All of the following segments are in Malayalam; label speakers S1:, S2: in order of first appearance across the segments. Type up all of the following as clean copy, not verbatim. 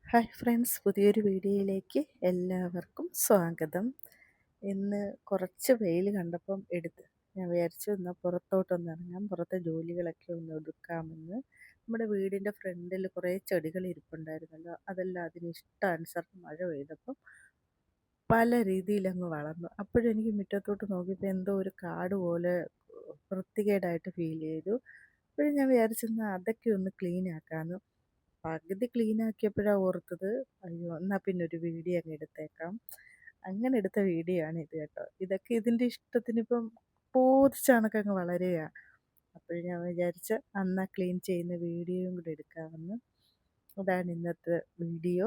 S1: ഹായ് ഫ്രണ്ട്സ്, പുതിയൊരു വീഡിയോയിലേക്ക് എല്ലാവർക്കും സ്വാഗതം. ഇന്ന് കുറച്ച് വെയിൽ കണ്ടപ്പം ഞാൻ വിചാരിച്ചു എന്നാൽ പുറത്തോട്ടൊന്ന് ഇറങ്ങാം, പുറത്തെ ജോലികളൊക്കെ ഒന്ന് ഒതുക്കാമെന്ന്. നമ്മുടെ വീടിൻ്റെ ഫ്രണ്ടിൽ കുറേ ചെടികൾ ഇരിപ്പുണ്ടായിരുന്നല്ലോ, അതെല്ലാം അതിന് ഇഷ്ടാനുസരണം മഴ പെയ്തപ്പം പല രീതിയിലങ്ങ് വളർന്നു. അപ്പോഴും എനിക്ക് മുറ്റത്തോട്ട് നോക്കിയപ്പോൾ എന്തോ ഒരു കാട് പോലെ വൃത്തികേടായിട്ട് ഫീൽ ചെയ്തു. അപ്പോഴും ഞാൻ വിചാരിച്ചെന്നാൽ അതൊക്കെ ഒന്ന് ക്ലീൻ ആക്കാമെന്ന്. പകുതി ക്ലീൻ ആക്കിയപ്പോഴാണ് ഓർത്തത്, അയ്യോ എന്നാൽ പിന്നെ ഒരു വീഡിയോ അങ്ങ് എടുത്തേക്കാം. അങ്ങനെ എടുത്ത വീഡിയോ ആണ് ഇത് കേട്ടോ. ഇതൊക്കെ ഇതിൻ്റെ ഇഷ്ടത്തിനിപ്പം പോതിച്ചണക്കങ്ങ് വളരുകയാണ്. അപ്പോൾ ഞാൻ വിചാരിച്ച അന്നാ ക്ലീൻ ചെയ്യുന്ന വീഡിയോയും കൂടെ എടുക്കാമെന്ന്. അതാണ് ഇന്നത്തെ വീഡിയോ.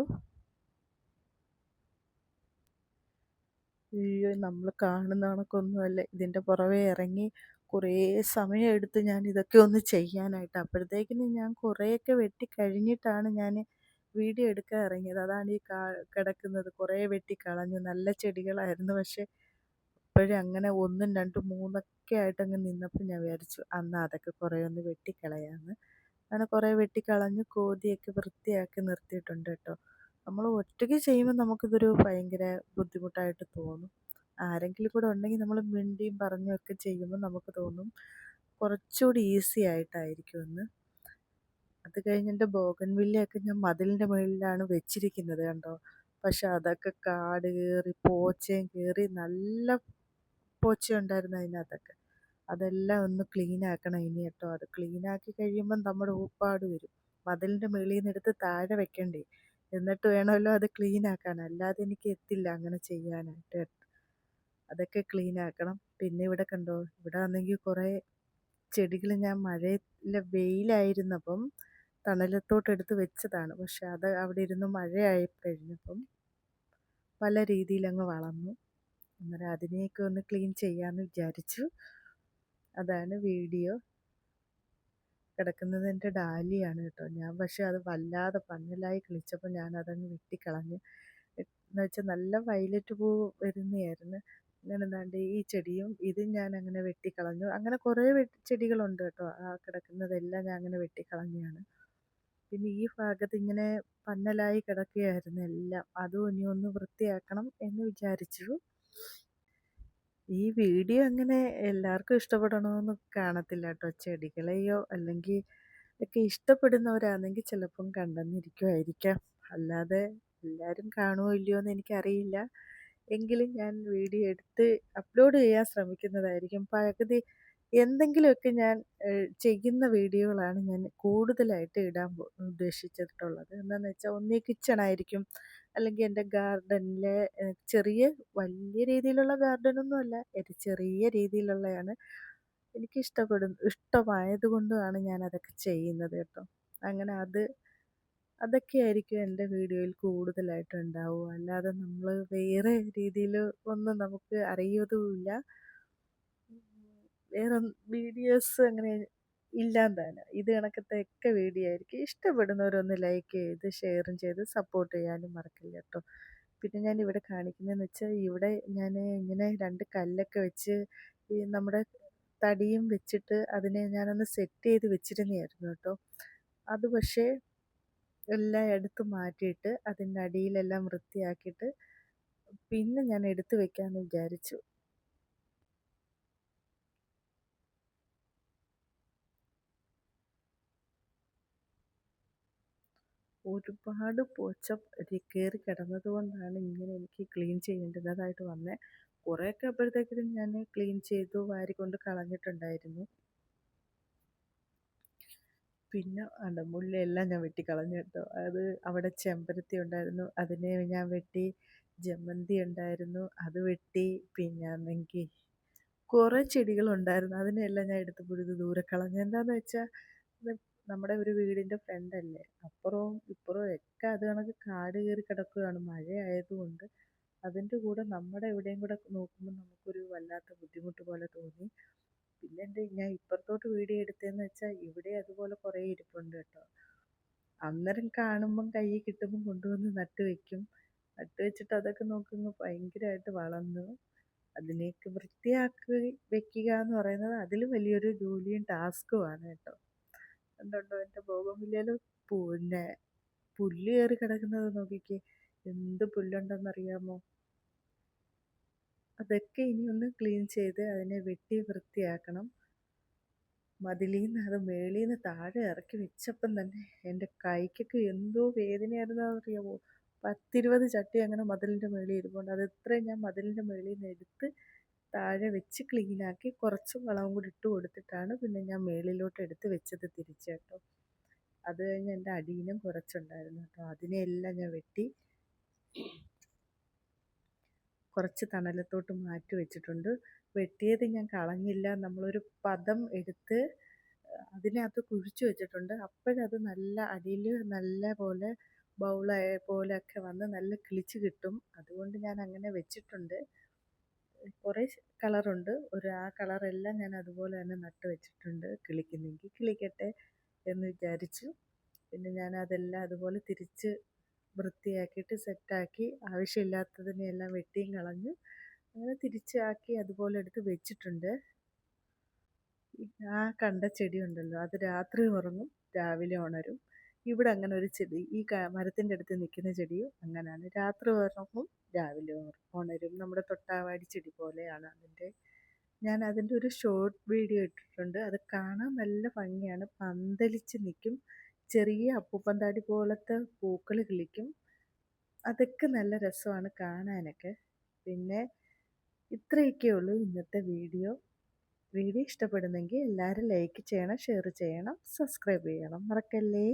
S1: അയ്യോ, നമ്മൾ കാണുന്ന കണക്കൊന്നുമല്ല. ഇതിൻ്റെ പുറമെ ഇറങ്ങി കുറേ സമയമെടുത്ത് ഞാൻ ഇതൊക്കെ ഒന്ന് ചെയ്യാനായിട്ട്. അപ്പോഴത്തേക്കിനും ഞാൻ കുറേയൊക്കെ വെട്ടി കഴിഞ്ഞിട്ടാണ് ഞാൻ വീഡിയോ എടുക്കാൻ ഇറങ്ങിയത്. അതാണ് ഈ കിടക്കുന്നത്. കുറേ വെട്ടിക്കളഞ്ഞു. നല്ല ചെടികളായിരുന്നു. പക്ഷേ അപ്പോഴും അങ്ങനെ 1, 2, 3 ആയിട്ടങ്ങ് നിന്നപ്പോൾ ഞാൻ വിചാരിച്ചു എന്നാൽ അതൊക്കെ കുറേ ഒന്ന് വെട്ടിക്കളയാമെന്ന്. അങ്ങനെ കുറേ വെട്ടിക്കളഞ്ഞ് കോതിയൊക്കെ വൃത്തിയാക്കി നിർത്തിയിട്ടുണ്ട് കേട്ടോ. നമ്മൾ ഒറ്റയ്ക്ക് ചെയ്യുമ്പോൾ നമുക്കിതൊരു ഭയങ്കര ബുദ്ധിമുട്ടായിട്ട് തോന്നും. ആരെങ്കിലും കൂടെ ഉണ്ടെങ്കിൽ നമ്മൾ മിണ്ടിയും പറഞ്ഞും ഒക്കെ ചെയ്യുമ്പോൾ നമുക്ക് തോന്നും കുറച്ചുകൂടി ഈസി ആയിട്ടായിരിക്കുമെന്ന്. അത് കഴിഞ്ഞ് എൻ്റെ ബോഗൺവില്ലയൊക്കെ ഞാൻ മതിലിൻ്റെ മുകളിലാണ് വെച്ചിരിക്കുന്നത് കണ്ടോ. പക്ഷെ അതൊക്കെ കാട് കയറി പോച്ചയും കയറി, നല്ല പോച്ചയുണ്ടായിരുന്നു അതിനകത്തൊക്കെ. അതെല്ലാം ഒന്ന് ക്ലീൻ ആക്കണം ഇനി കേട്ടോ. അത് ക്ലീൻ ആക്കി കഴിയുമ്പം നമ്മുടെ ഊപ്പാട് വരും. മതിലിൻ്റെ മുകളിൽ നിന്ന് എടുത്ത് താഴെ വെക്കണ്ടേ, എന്നിട്ട് വേണമല്ലോ അത് ക്ലീൻ ആക്കാൻ. അല്ലാതെ എനിക്ക് എത്തില്ല അങ്ങനെ ചെയ്യാനായിട്ട്. അതൊക്കെ ക്ലീൻ ആക്കണം. പിന്നെ ഇവിടെ കണ്ടോ, ഇവിടെ ആണെങ്കിൽ കുറേ ചെടികൾ ഞാൻ വെയിലായിരുന്നപ്പം തണലത്തോട്ട് എടുത്ത് വെച്ചതാണ്. പക്ഷെ അത് അവിടെ ഇരുന്ന് മഴയായി കഴിഞ്ഞപ്പം പല രീതിയിലങ്ങ് വളർന്നു. അന്നേരം അതിനെയൊക്കെ ഒന്ന് ക്ലീൻ ചെയ്യാമെന്ന് വിചാരിച്ചു. അതാണ് വീഡിയോ. കിടക്കുന്നത് എൻ്റെ ഡാലിയാണ് കേട്ടോ. ഞാൻ പക്ഷേ അത് വല്ലാതെ പന്നലായി കിളിച്ചപ്പോൾ ഞാനതങ്ങ് വെട്ടിക്കളഞ്ഞു. എന്ന് വെച്ചാൽ നല്ല വയലറ്റ് പൂ വരുന്നതായിരുന്നു. അങ്ങനെ എന്താണ്ട് ഈ ചെടിയും ഇതും ഞാൻ അങ്ങനെ വെട്ടിക്കളഞ്ഞു. അങ്ങനെ കുറേ ചെടികളുണ്ട് കേട്ടോ. ആ കിടക്കുന്നതെല്ലാം ഞാൻ അങ്ങനെ വെട്ടിക്കളഞ്ഞതാണ്. പിന്നെ ഈ ഭാഗത്ത് ഇങ്ങനെ പന്നലായി കിടക്കുകയായിരുന്നു എല്ലാം. അതും ഇനി ഒന്ന് വൃത്തിയാക്കണം എന്ന് വിചാരിച്ചു. ഈ വീഡിയോ അങ്ങനെ എല്ലാവർക്കും ഇഷ്ടപ്പെടണമെന്ന് കാണത്തില്ല കേട്ടോ. ചെടികളെയോ അല്ലെങ്കിൽ ഒക്കെ ഇഷ്ടപ്പെടുന്നവരാണെങ്കിൽ ചിലപ്പം കണ്ടെന്നിരിക്കുമായിരിക്കാം. അല്ലാതെ എല്ലാവരും കാണുമോ ഇല്ലയോ എന്ന് എനിക്കറിയില്ല. എങ്കിലും ഞാൻ വീഡിയോ എടുത്ത് അപ്ലോഡ് ചെയ്യാൻ ശ്രമിക്കുന്നതായിരിക്കും. പകുതി എന്തെങ്കിലുമൊക്കെ ഞാൻ ചെയ്യുന്ന വീഡിയോകളാണ് ഞാൻ കൂടുതലായിട്ട് ഇടാൻ ഉദ്ദേശിച്ചിട്ടുള്ളത്. എന്താണെന്ന് വെച്ചാൽ ഒന്നീ കിച്ചണായിരിക്കും, അല്ലെങ്കിൽ എൻ്റെ ഗാർഡനിലെ ചെറിയ വലിയ രീതിയിലുള്ള ഗാർഡനൊന്നും അല്ല, ഒരു ചെറിയ രീതിയിലുള്ളതാണ്. ഇഷ്ടമായതുകൊണ്ടാണ് ഞാൻ അതൊക്കെ ചെയ്യുന്നത് കേട്ടോ. അങ്ങനെ അതൊക്കെയായിരിക്കും എൻ്റെ വീഡിയോയിൽ കൂടുതലായിട്ട് ഉണ്ടാവുക. അല്ലാതെ നമ്മൾ വേറെ രീതിയിൽ ഒന്നും നമുക്ക് അറിയതുമില്ല. വേറെ വീഡിയോസ് അങ്ങനെ ഇല്ലാന്താണ്. ഇത് കണക്കത്തെയൊക്കെ വീഡിയോ ആയിരിക്കും. ഇഷ്ടപ്പെടുന്നവരൊന്ന് ലൈക്ക് ചെയ്ത് ഷെയറും ചെയ്ത് സപ്പോർട്ട് ചെയ്യാനും മറക്കില്ല കേട്ടോ. പിന്നെ ഞാൻ ഇവിടെ കാണിക്കുന്നതെന്ന് വെച്ചാൽ, ഇവിടെ ഞാൻ ഇങ്ങനെ 2 കല്ലൊക്കെ വെച്ച് ഈ നമ്മുടെ തടിയും വെച്ചിട്ട് അതിനെ ഞാനൊന്ന് സെറ്റ് ചെയ്ത് വെച്ചിരുന്നതായിരുന്നു കേട്ടോ. അത് പക്ഷേ എല്ലാം എടുത്ത് മാറ്റിയിട്ട് അതിൻ്റെ അടിയിലെല്ലാം വൃത്തിയാക്കിയിട്ട് പിന്നെ ഞാൻ എടുത്ത് വെക്കാമെന്ന് വിചാരിച്ചു. ഒരുപാട് പോച്ച കയറി കിടന്നത് കൊണ്ടാണ് ഇങ്ങനെ എനിക്ക് ക്ലീൻ ചെയ്യേണ്ടതായിട്ട് വന്നത്. കുറേയൊക്കെ അപ്പോഴത്തേക്കും ഞാൻ ക്ലീൻ ചെയ്തു വാരിക്കൊണ്ട് കളഞ്ഞിട്ടുണ്ടായിരുന്നു. പിന്നെ മുല്ലയെല്ലാം ഞാൻ വെട്ടിക്കളഞ്ഞു കേട്ടോ. അത് അവിടെ ചെമ്പരത്തി ഉണ്ടായിരുന്നു, അതിനെ ഞാൻ വെട്ടി. ജമന്തി ഉണ്ടായിരുന്നു, അത് വെട്ടി. പിന്നെ ആണെങ്കിൽ കുറേ ചെടികളുണ്ടായിരുന്നു, അതിനെല്ലാം ഞാൻ എടുത്ത് പുഴുത് ദൂരെ കളഞ്ഞു. എന്താണെന്ന് വെച്ചാൽ ഇത് നമ്മുടെ ഒരു വീടിൻ്റെ ഫ്രണ്ടല്ലേ, അപ്പുറവും ഇപ്പുറവും ഒക്കെ അത് കണക്ക് കാട് കയറി കിടക്കുകയാണ് മഴയായതുകൊണ്ട്. അതിൻ്റെ കൂടെ നമ്മുടെ ഇവിടെയും കൂടെ നോക്കുമ്പോൾ നമുക്കൊരു വല്ലാത്ത ബുദ്ധിമുട്ട് പോലെ തോന്നി. പിന്നെ ഞാൻ ഇപ്പുറത്തോട്ട് വീഡിയോ എടുത്തതെന്ന് വെച്ചാൽ ഇവിടെ അതുപോലെ കുറേ ഇരിപ്പുണ്ട് കേട്ടോ. അന്നേരം കാണുമ്പം കയ്യിൽ കിട്ടുമ്പം കൊണ്ടുവന്ന് നട്ട് വെക്കും. നട്ട് വെച്ചിട്ട് അതൊക്കെ നോക്കുമ്പോൾ ഭയങ്കരമായിട്ട് വളർന്നു. അതിനെയൊക്കെ വൃത്തിയാക്കി വെക്കുക എന്ന് പറയുന്നത് അതിലും വലിയൊരു ജോലിയും ടാസ്ക്കുമാണ് കേട്ടോ. എന്തുണ്ടോ എൻ്റെ ബോഗൺവില്ലയിൽ പിന്നെ പുല്ല് കയറി കിടക്കുന്നത് നോക്കിക്കേ, എന്ത് പുല്ലുണ്ടെന്നറിയാമോ. അതൊക്കെ ഇനി ഒന്ന് ക്ലീൻ ചെയ്ത് അതിനെ വെട്ടി വൃത്തിയാക്കണം. മതിലീന്ന് അത് മേളീന്ന് താഴെ ഇറക്കി വെച്ചപ്പം തന്നെ എൻ്റെ കൈക്കൊക്കെ എന്തോ വേദനയായിരുന്നറിയാമോ. 10-20 ചട്ടി അങ്ങനെ മതിലിൻ്റെ മേളിൽ ഇരിപ്പുണ്ട്. അത് ഇത്രയും ഞാൻ മതിലിൻ്റെ മേളിൽ നിന്ന് എടുത്ത് താഴെ വെച്ച് ക്ലീനാക്കി കുറച്ച് വളവും കൂടി ഇട്ട് കൊടുത്തിട്ടാണ് പിന്നെ ഞാൻ മേളിലോട്ട് എടുത്ത് വെച്ചത് തിരിച്ച് കേട്ടോ. അത് കഴിഞ്ഞ് എൻ്റെ അടിയിലും കുറച്ചുണ്ടായിരുന്നു കേട്ടോ. അതിനെയെല്ലാം ഞാൻ വെട്ടി കുറച്ച് തണലത്തോട്ട് മാറ്റി വെച്ചിട്ടുണ്ട്. വെട്ടിയത് ഞാൻ കളഞ്ഞില്ല. നമ്മളൊരു പദം എടുത്ത് അതിനകത്ത് കുഴിച്ച് വെച്ചിട്ടുണ്ട്. അപ്പോഴത് നല്ല അടിയിൽ നല്ല പോലെ ബൗളായ പോലെയൊക്കെ വന്ന് നല്ല കിളിച്ച് കിട്ടും. അതുകൊണ്ട് ഞാൻ അങ്ങനെ വെച്ചിട്ടുണ്ട്. കുറേ കളറുണ്ട്. ആ കളറെല്ലാം ഞാൻ അതുപോലെ തന്നെ നട്ട് വെച്ചിട്ടുണ്ട്. കിളിക്കുന്നെങ്കിൽ കിളിക്കട്ടെ എന്ന് വിചാരിച്ചു. പിന്നെ ഞാൻ അതെല്ലാം അതുപോലെ തിരിച്ച് വൃത്തിയാക്കിയിട്ട് സെറ്റാക്കി ആവശ്യമില്ലാത്തതിനെയെല്ലാം വെട്ടിയും കളഞ്ഞ് അങ്ങനെ തിരിച്ചാക്കി അതുപോലെ എടുത്ത് വെച്ചിട്ടുണ്ട്. ആ കണ്ട ചെടി ഉണ്ടല്ലോ, അത് രാത്രി ഉറങ്ങും, രാവിലെ ഉണരും. ഇവിടെ അങ്ങനെ ഒരു ചെടി, ഈ മരത്തിൻ്റെ അടുത്ത് നിൽക്കുന്ന ചെടിയും അങ്ങനെയാണ്. രാത്രി ഉറങ്ങും, രാവിലെ ഉണരും. നമ്മുടെ തൊട്ടാവാടി ചെടി പോലെയാണ് ഞാൻ അതിൻ്റെ ഒരു ഷോർട്ട് വീഡിയോ ഇട്ടിട്ടുണ്ട്. അത് കാണാൻ നല്ല ഭംഗിയാണ്. പന്തലിച്ച് നിൽക്കും. ചെറിയ അപ്പൂപ്പന്താടി പോലത്തെ പൂക്കൾ കിളിക്കും. അതൊക്കെ നല്ല രസമാണ് കാണാനൊക്കെ. പിന്നെ ഇത്രയൊക്കെ ഉള്ളൂ ഇന്നത്തെ വീഡിയോ. വീഡിയോ ഇഷ്ടപ്പെടുന്നെങ്കിൽ എല്ലാവരും ലൈക്ക് ചെയ്യണം, ഷെയർ ചെയ്യണം, സബ്സ്ക്രൈബ് ചെയ്യണം, മറക്കല്ലേ.